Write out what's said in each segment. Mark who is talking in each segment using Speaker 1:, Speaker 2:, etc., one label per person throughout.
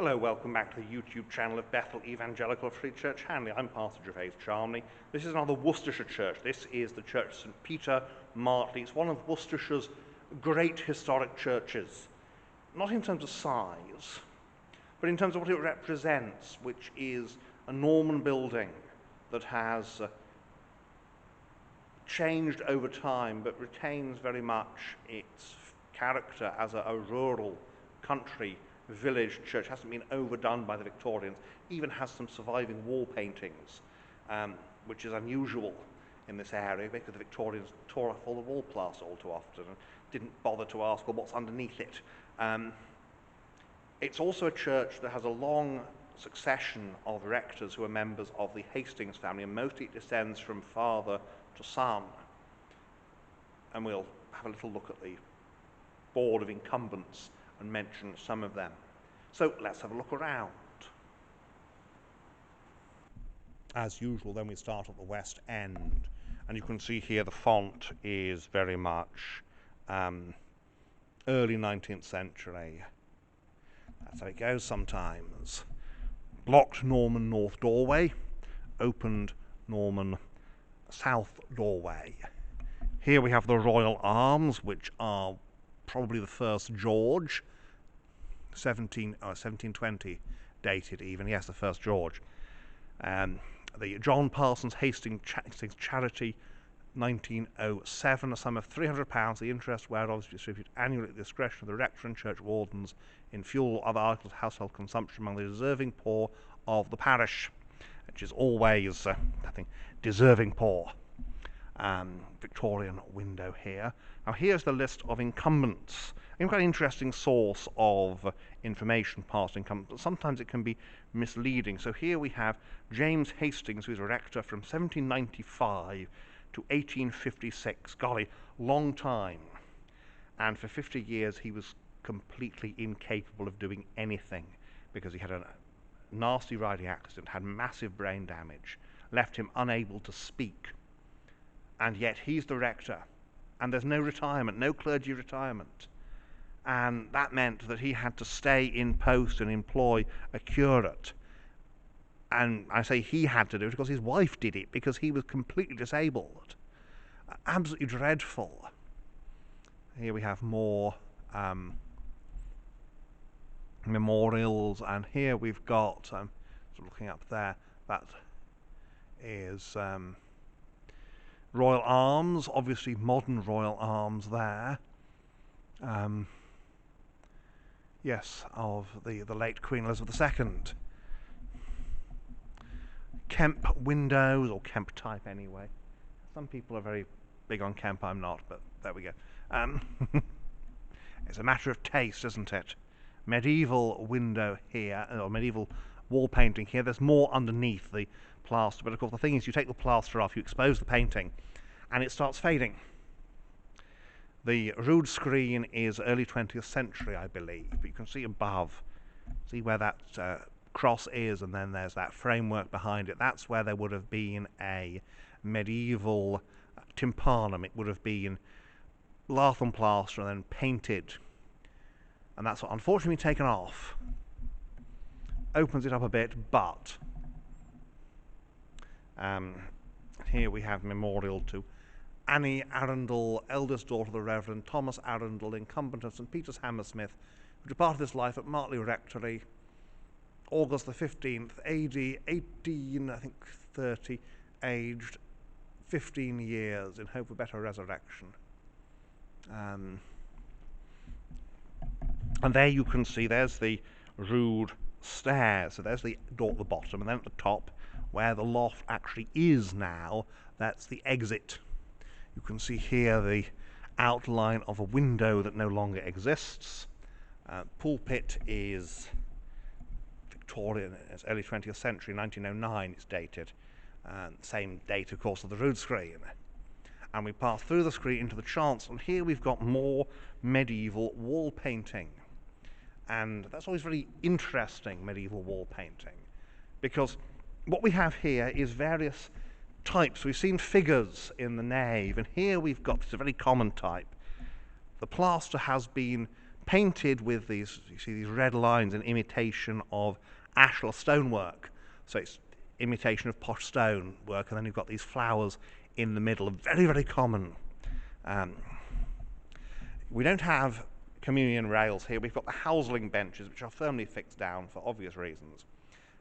Speaker 1: Hello, welcome back to the YouTube channel of Bethel Evangelical Free Church Hanley. I'm Pastor Gervais Charmley. This is another Worcestershire church. This is the Church St Peter, Martley. It's one of Worcestershire's great historic churches, not in terms of size, but in terms of what it represents, which is a Norman building that has changed over time, but retains very much its character as a rural country village church. Hasn't been overdone by the Victorians, even has some surviving wall paintings, which is unusual in this area because the Victorians tore off all the wall plaster all too often and didn't bother to ask, well, what's underneath it. It's also a church that has a long succession of rectors who are members of the Hastings family, and mostly it descends from father to son. And we'll have a little look at the board of incumbents and mention some of them. So let's have a look around. As usual, then we start at the west end, and you can see here the font is very much early 19th century. That's how it goes sometimes. Blocked Norman north doorway, opened Norman south doorway. Here we have the royal arms, which are probably the first George, 1720 dated even, yes, the first George. The John Parsons Hastings Charity, 1907, a sum of £300, the interest whereof is distributed annually at the discretion of the rector and church wardens in fuel or other articles of household consumption among the deserving poor of the parish, which is always, I think, deserving poor. Victorian window here. Now here's the list of incumbents. Quite an interesting source of information past incumbents, but sometimes it can be misleading. So here we have James Hastings, who's a rector from 1795 to 1856. Golly, long time. And for 50 years he was completely incapable of doing anything because he had a nasty riding accident, had massive brain damage, left him unable to speak. And yet he's the rector, and there's no retirement, no clergy retirement. And that meant that he had to stay in post and employ a curate. And I say he had to do it because his wife did it, because he was completely disabled. Absolutely dreadful. Here we have more memorials, and here we've got, looking up there, that is royal arms, obviously modern royal arms there. Yes, of the late Queen Elizabeth II. Kemp windows, or Kemp type anyway. Some people are very big on Kemp, I'm not, but there we go. It's a matter of taste, isn't it? Medieval window here, or medieval wall painting here. There's more underneath the plaster, but of course the thing is, you take the plaster off, you expose the painting, and it starts fading. The rood screen is early 20th century, I believe, but you can see above, see where that cross is, and then there's that framework behind it. That's where there would have been a medieval tympanum. It would have been lath and plaster and then painted, and that's what unfortunately taken off. Opens it up a bit, but here we have memorial to Annie Arundel, eldest daughter of the Reverend Thomas Arundel, incumbent of St Peter's, Hammersmith, who departed this life at Martley Rectory, August the 15th, AD 1830, aged 15 years, in hope of better resurrection. And there you can see, there's the rood stairs. So there's the door at the bottom, and then at the top, where the loft actually is now, that's the exit. You can see here the outline of a window that no longer exists. Pulpit is Victorian, it's early 20th century, 1909 it's dated. Same date, of course, of the rood screen. And we pass through the screen into the chancel, and here we've got more medieval wall painting. And that's always very interesting, medieval wall painting, because what we have here is various types. We've seen figures in the nave, and here we've got, it's a very common type. The plaster has been painted with these, you see these red lines in imitation of ashlar stonework. So it's imitation of posh stone work, and then you've got these flowers in the middle, very, very common. We don't have communion rails here. We've got the houseling benches, which are firmly fixed down for obvious reasons.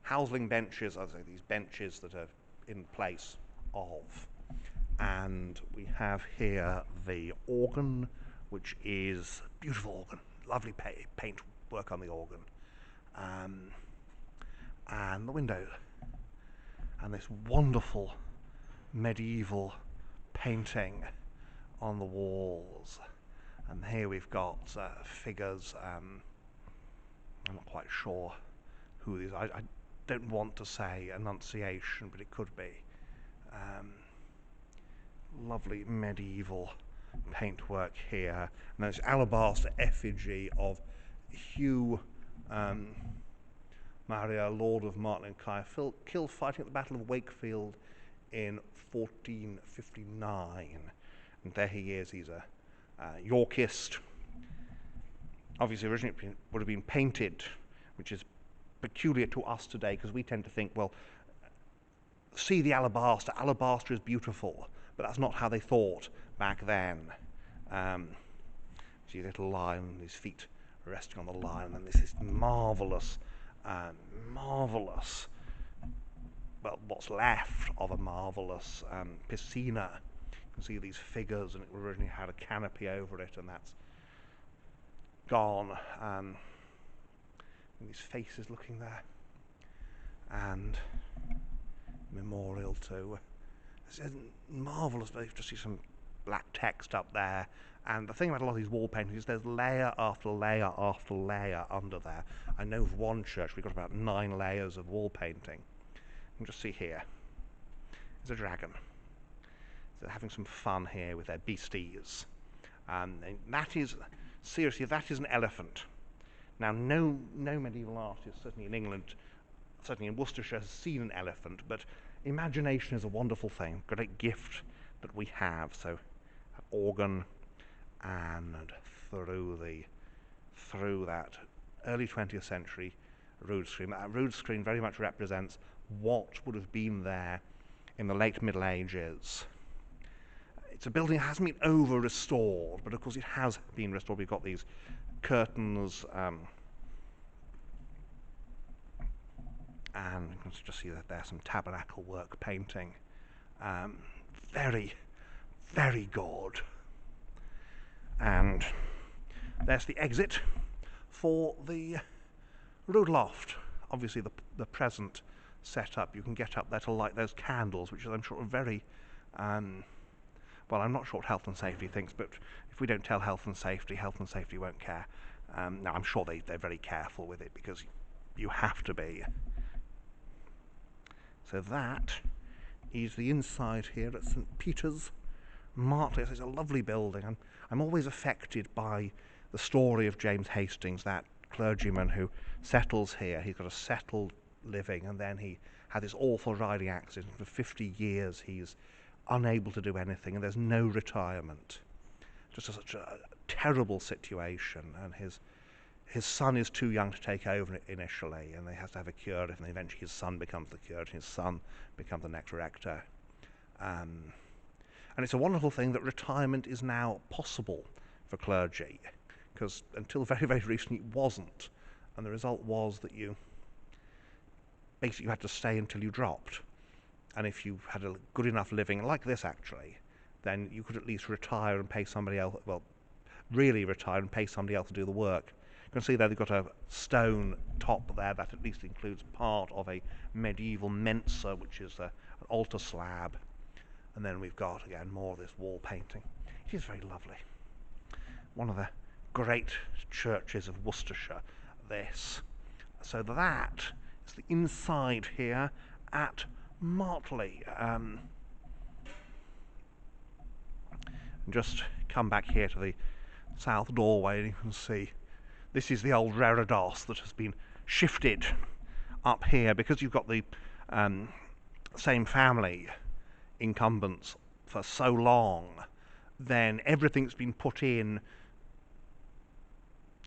Speaker 1: Houseling benches are these benches that are in place of. And we have here the organ, which is a beautiful organ, lovely paint work on the organ, and the window, and this wonderful medieval painting on the walls. And here we've got figures. I'm not quite sure who these are. I don't want to say Annunciation, but it could be. Lovely medieval paintwork here. And there's alabaster effigy of Hugh Maria, Lord of Martley and Kyle, killed fighting at the Battle of Wakefield in 1459. And there he is. He's a Yorkist. Obviously, originally it would have been painted, which is peculiar to us today, because we tend to think, well, see the alabaster. Alabaster is beautiful, but that's not how they thought back then. See a little lion, his feet resting on the lion, and this marvelous, well, what's left of a marvelous piscina. You can see these figures, and it originally had a canopy over it, and that's gone. These faces looking there, and memorial to. It's marvellous. You just see some black text up there, and the thing about a lot of these wall paintings is there's layer after layer after layer under there. I know of one church we've got about 9 layers of wall painting. You can just see here. There's a dragon. They're having some fun here with their beasties. And that is, seriously, that is an elephant. Now, no medieval artist, certainly in England, certainly in Worcestershire, has seen an elephant, but imagination is a wonderful thing, great gift that we have. So, an organ, and through that early 20th century rood screen. That rood screen very much represents what would have been there in the late Middle Ages. It's a building that hasn't been over-restored, but of course it has been restored. We've got these curtains, and you can just see that there's some tabernacle work painting. Very, very good. And there's the exit for the rood loft. Obviously the present setup, you can get up there to light those candles, which I'm sure are very, well, I'm not sure what health and safety thinks, but if we don't tell health and safety won't care. Now, I'm sure they're very careful with it, because you have to be. So that is the inside here at St. Peter's, Martley. It's a lovely building. I'm always affected by the story of James Hastings, that clergyman who settles here. He's got a settled living, and then he had this awful riding accident. For 50 years he's unable to do anything, and there's no retirement. Just such a terrible situation, and his son is too young to take over initially, and he has to have a curator, and eventually his son becomes the curator, and his son becomes the next rector. And it's a wonderful thing that retirement is now possible for clergy, because until very, very recently it wasn't, and the result was that you had to stay until you dropped. And if you had a good enough living, like this actually, then you could at least retire and pay somebody else, well, really retire and pay somebody else to do the work. You can see there they've got a stone top there that at least includes part of a medieval mensa, which is an altar slab. And then we've got, again, more of this wall painting. It is very lovely. One of the great churches of Worcestershire, this. So that is the inside here at Martley. And just come back here to the south doorway, and you can see this is the old reredos that has been shifted up here, because you've got the same family incumbents for so long. Then everything's been put in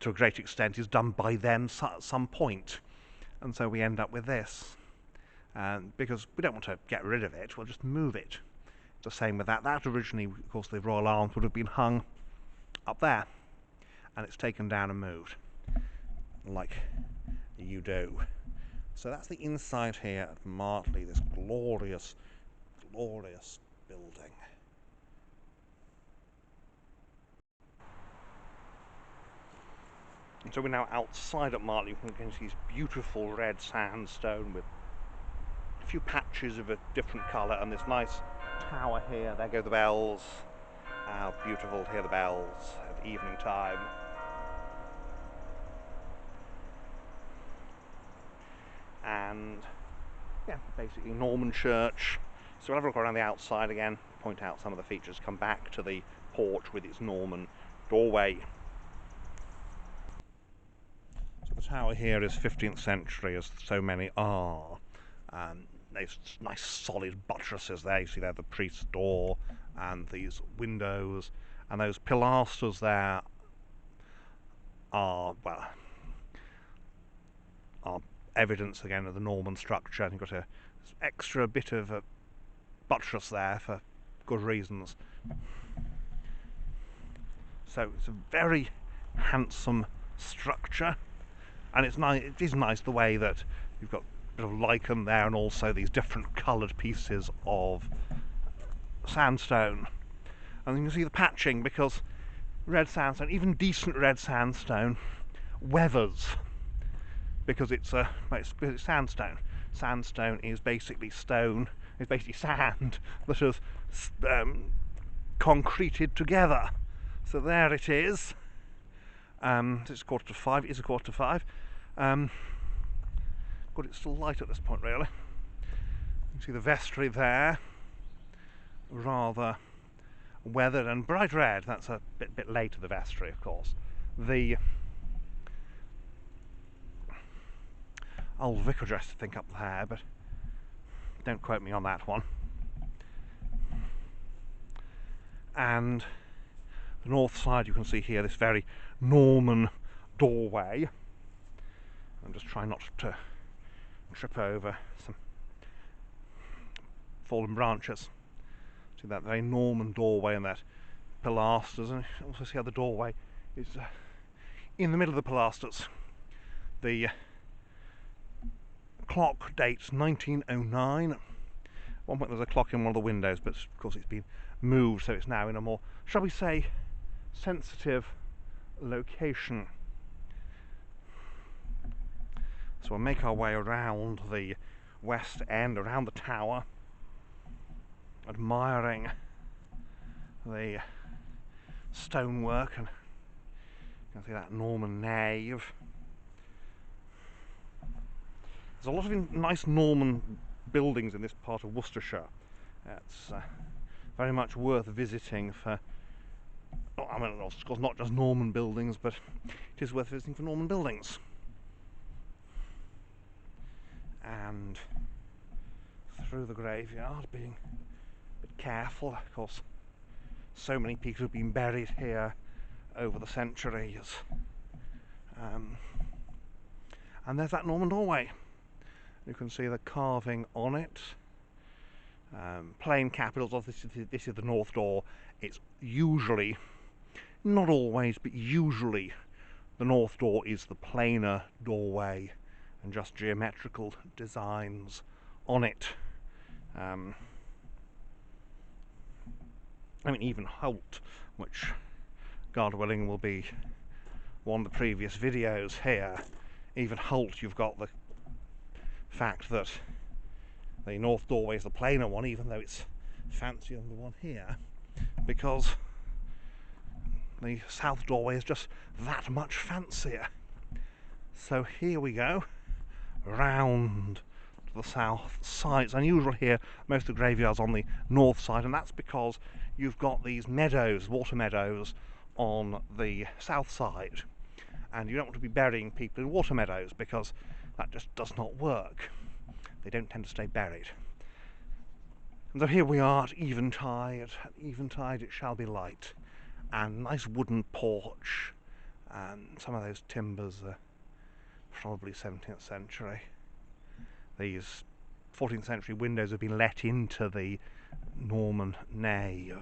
Speaker 1: to a great extent, is done by them at some point. And so we end up with this. Because we don't want to get rid of it, we'll just move it. It's the same with that. That originally, of course, the Royal Arms would have been hung up there. And it's taken down and moved. Like you do. So that's the inside here at Martley, this glorious, glorious building. And so we're now outside at Martley. We can see this beautiful red sandstone with a few patches of a different colour and this nice tower here. There go the bells. How beautiful to hear the bells at evening time. And yeah, basically Norman church. So we'll have a look around the outside again, point out some of the features, come back to the porch with its Norman doorway. So the tower here is 15th century, as so many are. There's nice solid buttresses there. You see there the priest's door and these windows, and those pilasters there are, well, are evidence again of the Norman structure. And you've got a extra bit of a buttress there for good reasons. So it's a very handsome structure, and it's nice. It is nice the way that you've got a bit of lichen there, and also these different coloured pieces of sandstone. And you can see the patching, because red sandstone, even decent red sandstone, weathers. Because it's sandstone. Sandstone is basically stone. It's basically sand that has concreted together. So there it is. It's 5:45. It is 5:45. God, it's still light at this point, really. You can see the vestry there, rather weathered and bright red. That's a bit later, the vestry, of course. The old vicar dress, I think, up there, but don't quote me on that one. And the north side, you can see here this very Norman doorway. I'm just trying not to trip over some fallen branches. See that very Norman doorway and that pilasters, and you also see how the doorway is in the middle of the pilasters. The clock dates 1909. At one point there was a clock in one of the windows, but of course it's been moved, so it's now in a more, shall we say, sensitive location. So we'll make our way around the west end, around the tower, admiring the stonework, and you can see that Norman nave. There's a lot of nice Norman buildings in this part of Worcestershire. It's very much worth visiting for, I mean, of course not just Norman buildings, but it is worth visiting for Norman buildings. And through the graveyard, being a bit careful, of course, so many people have been buried here over the centuries. And there's that Norman doorway. You can see the carving on it. Plain capitals. This is the north door. It's usually, not always, but usually the north door is the plainer doorway and just geometrical designs on it. I mean, even Holt, which, God willing, will be one of the previous videos here. Even Holt, you've got the fact that the north doorway is the plainer one, even though it's fancier than the one here, because the south doorway is just that much fancier. So here we go, round to the south side. It's unusual here, most of the graveyards on the north side, and that's because you've got these meadows, water meadows, on the south side, and you don't want to be burying people in water meadows, because that just does not work. They don't tend to stay buried. And so here we are at eventide. At eventide it shall be light. And nice wooden porch. and some of those timbers are probably 17th century. These 14th century windows have been let into the Norman nave.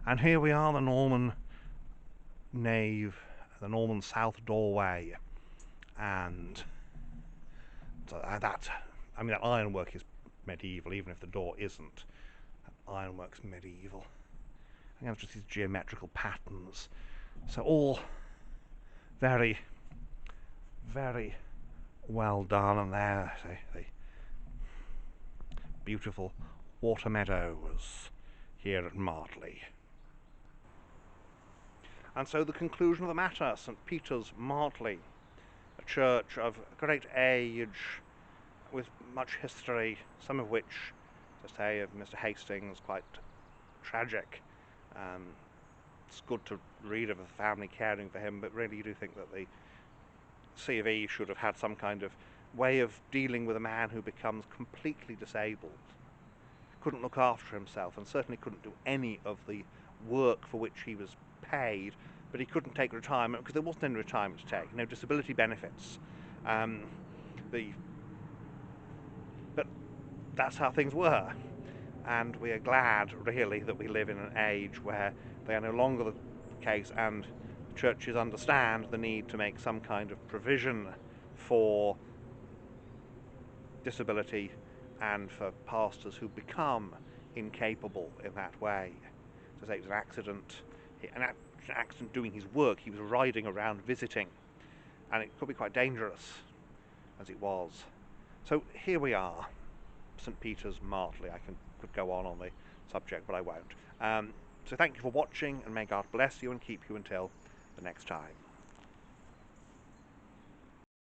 Speaker 1: And here we are, the Norman nave, the Norman south doorway, and so that ironwork is medieval, even if the door isn't. That ironwork's medieval. Again, it's just these geometrical patterns. So all very, very well done, and there the beautiful water meadows here at Martley. And so the conclusion of the matter, St. Peter's, Martley, a church of great age, with much history, some of which, to say of Mr. Hastings, quite tragic. It's good to read of a family caring for him, but really you do think that the C of E should have had some kind of way of dealing with a man who becomes completely disabled, couldn't look after himself, and certainly couldn't do any of the work for which he was paid, but he couldn't take retirement because there wasn't any retirement to take, no disability benefits. But that's how things were, and we are glad, really, that we live in an age where they are no longer the case, and churches understand the need to make some kind of provision for disability and for pastors who become incapable in that way. To say it was an accident doing his work. He was riding around visiting, and it could be quite dangerous, as it was. So here we are, St. Peter's, Martley. I could go on the subject, but I won't. So thank you for watching, and may God bless you and keep you until the next time.